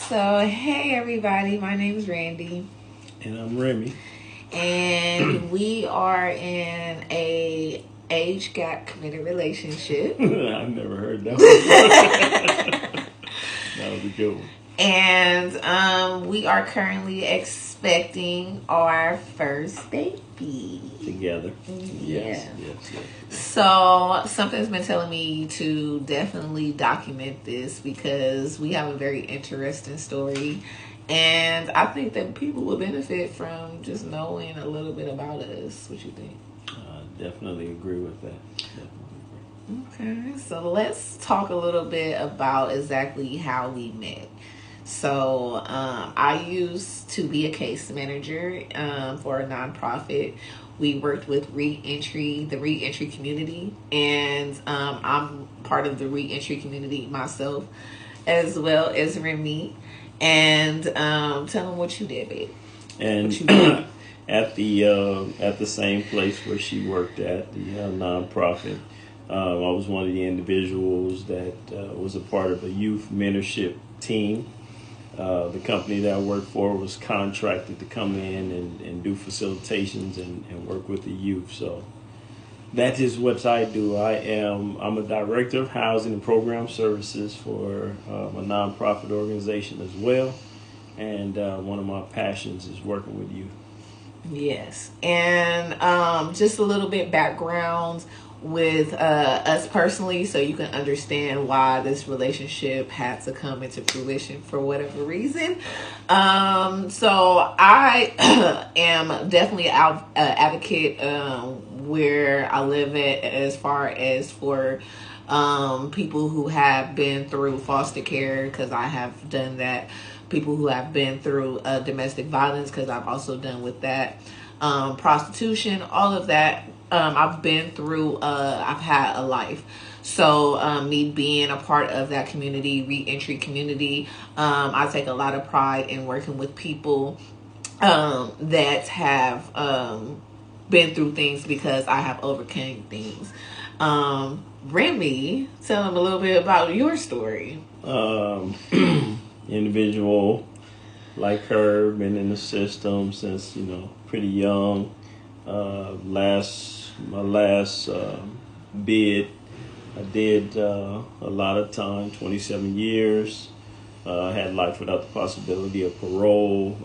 So, hey everybody, my name's Randy. And I'm Remy. And we are in a age gap committed relationship. I've never heard that one. That was a good one. And we are currently expecting our first baby. Together. Yes. Yes. So something's been telling me to definitely document this because we have a very interesting story. And I think that people will benefit from just knowing a little bit about us. What you think? Definitely agree with that. Okay, so let's talk a little bit about exactly how we met. So I used to be a case manager for a nonprofit. We worked with the reentry community, and I'm part of the reentry community myself, as well as Remy. And tell them what you did, babe. And what you did. at the same place where she worked at, the nonprofit, I was one of the individuals that was a part of a youth mentorship team. The company that I worked for was contracted to come in and do facilitations and work with the youth. So that is what I do. I'm a director of housing and program services for a nonprofit organization as well. And one of my passions is working with youth. Yes. And just a little bit background with us personally, so you can understand why this relationship had to come into fruition for whatever reason. So I am definitely an advocate where I live at, as far as for people who have been through foster care, because I have done that. People who have been through domestic violence, because I've also done with that. Prostitution, all of that. I've been through, I've had a life. So me being a part of that community, reentry community, I take a lot of pride in working with people that have been through things, because I have overcome things. Remy, tell them a little bit about your story. Individual like her, been in the system since pretty young. My last bid, I did a lot of time, 27 years. Had life without the possibility of parole.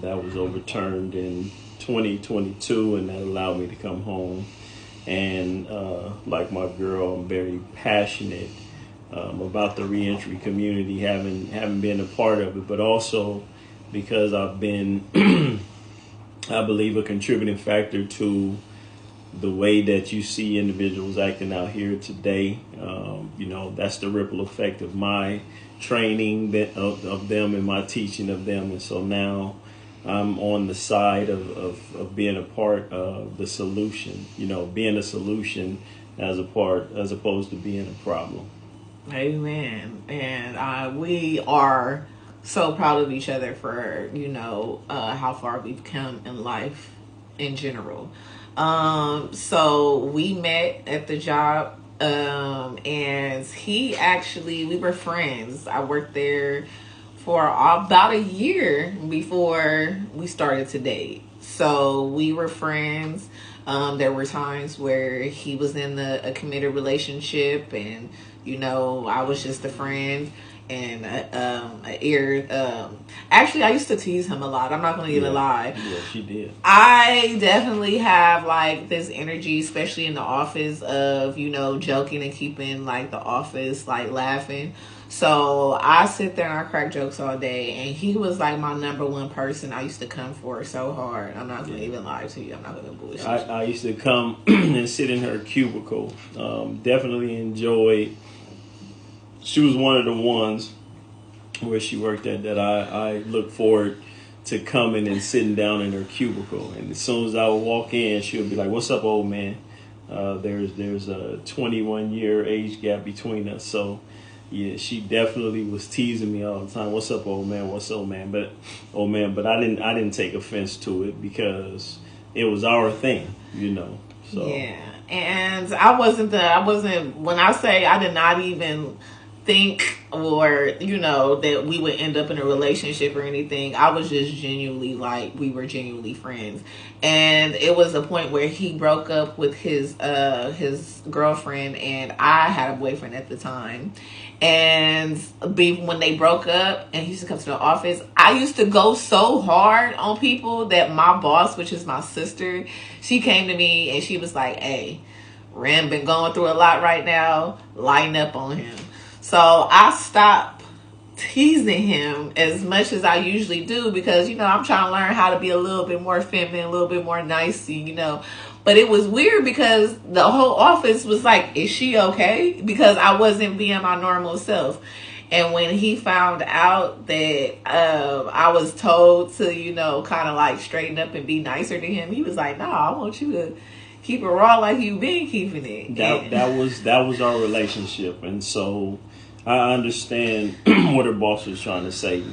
That was overturned in 2022, and that allowed me to come home. And like my girl, I'm very passionate about the reentry community, having been a part of it, but also because I've been, I believe, a contributing factor to the way that you see individuals acting out here today. That's the ripple effect of my training of them and my teaching of them. And so now I'm on the side of being a part of the solution, being a solution as opposed to being a problem. Amen. And we are so proud of each other for, how far we've come in life in general. So we met at the job, and we were friends. I worked there for about a year before we started to date. So we were friends. There were times where he was in a committed relationship, and I was just a friend. And actually, I used to tease him a lot. I'm not going to even lie. Yeah, she did. I definitely have this energy, especially in the office, of joking and keeping the office laughing. So I sit there and I crack jokes all day, and he was my number one person I used to come for so hard. I'm not going to even lie to you. I'm not going to bullshit. I used to come and sit in her cubicle. Definitely enjoyed. She was one of the ones where she worked at that I look forward to coming and sitting down in her cubicle. And as soon as I would walk in, she would be like, "What's up, old man?" There's a 21-year age gap between us. So, yeah, she definitely was teasing me all the time. "What's up, old man? What's up, man?" But I didn't take offense to it because it was our thing, So yeah. And I wasn't when I say I did not even think or that we would end up in a relationship or anything. I was just genuinely like, we were genuinely friends. And it was a point where he broke up with his girlfriend, and I had a boyfriend at the time. And when they broke up and he used to come to the office, I used to go so hard on people that my boss, which is my sister, she came to me and she was like, hey, Ram been going through a lot right now, lighten up on him. So I stopped teasing him as much as I usually do, because I'm trying to learn how to be a little bit more feminine, a little bit more nicey, But it was weird because the whole office was like, is she okay? Because I wasn't being my normal self. And when he found out that I was told to, kind of like straighten up and be nicer to him, he was like, no, I want you to keep it raw like you've been keeping it. That was our relationship. And so I understand what her boss was trying to say.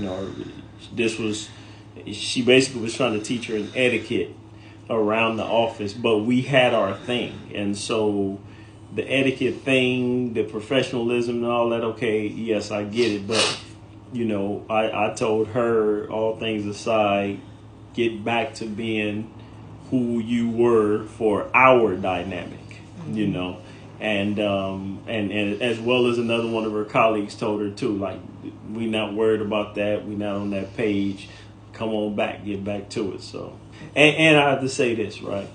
She basically was trying to teach her an etiquette around the office, but we had our thing. And so the etiquette thing, the professionalism and all that, okay, yes, I get it. But, I told her, all things aside, get back to being who you were for our dynamic, and as well as another one of her colleagues told her too, like, we not worried about that. We not on that page. Come on back, get back to it. So, and I have to say this, right?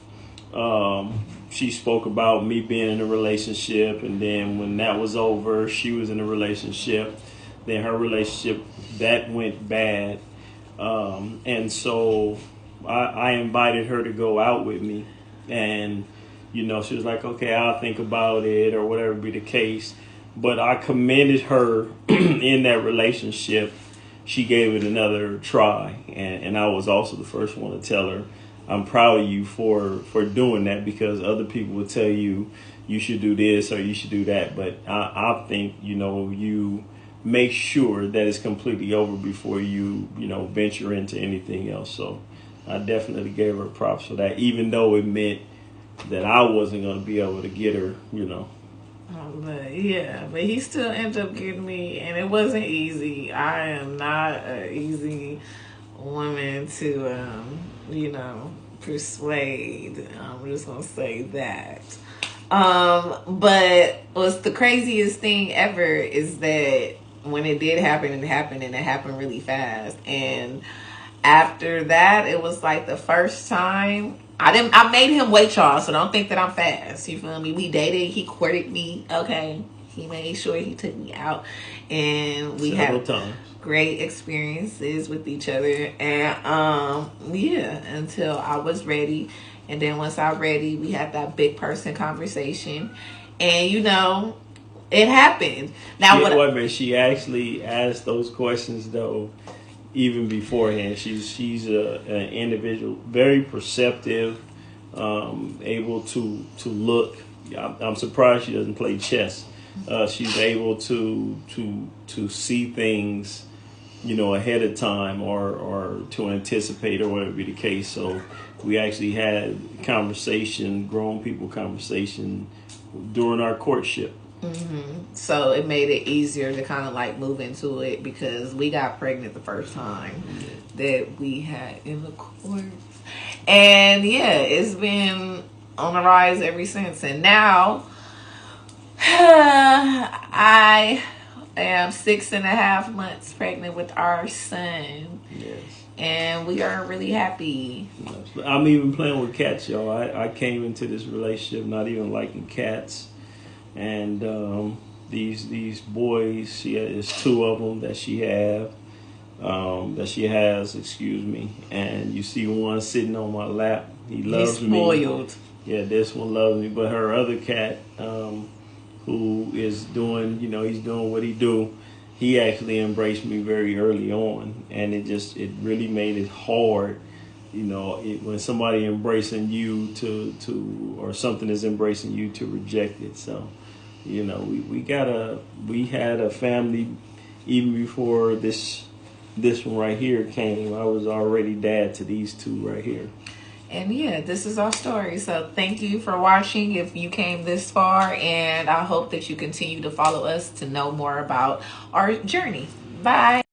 She spoke about me being in a relationship, and then when that was over, she was in a relationship. Then her relationship, that went bad. And so I invited her to go out with me, and she was like, okay, I'll think about it, or whatever be the case. But I commended her in that relationship. She gave it another try, and I was also the first one to tell her, I'm proud of you for doing that, because other people would tell you should do this or you should do that. But I think, you make sure that it's completely over before you, venture into anything else. So I definitely gave her props for that, even though it meant that I wasn't going to be able to get her, But he still ended up getting me, and it wasn't easy. I am not an easy woman to, persuade. I'm just going to say that. But what's the craziest thing ever is that when it did happen, it happened really fast. And after that, it was like the first time I made him wait, y'all, so don't think that I'm fast. You feel me? We dated, he courted me, okay? He made sure he took me out, and we had great experiences with each other. And until I was ready. And then once I was ready, we had that big person conversation, and it happened. Now, she actually asked those questions though, even beforehand. She's an individual, very perceptive, able to look. I'm surprised she doesn't play chess. She's able to see things, ahead of time, or to anticipate, or whatever be the case. So we actually had grown people conversation during our courtship. Mm-hmm. So it made it easier to kind of like move into it, because we got pregnant the first time that we had in the courts. And it's been on the rise ever since. And now I am 6.5 months pregnant with our son. Yes. And we are really happy. I'm even playing with cats, y'all. I came into this relationship not even liking cats. And these boys, there's 2 of them that she has, excuse me. And you see one sitting on my lap. He loves me. He's spoiled. Yeah, this one loves me. But her other cat, who is doing, he's doing what he do. He actually embraced me very early on, and it really made it hard, when somebody embracing you or something is embracing you, to reject it. So, we had a family even before this one right here came. I was already dad to these 2 right here. And yeah, this is our story. So thank you for watching if you came this far. And I hope that you continue to follow us to know more about our journey. Bye.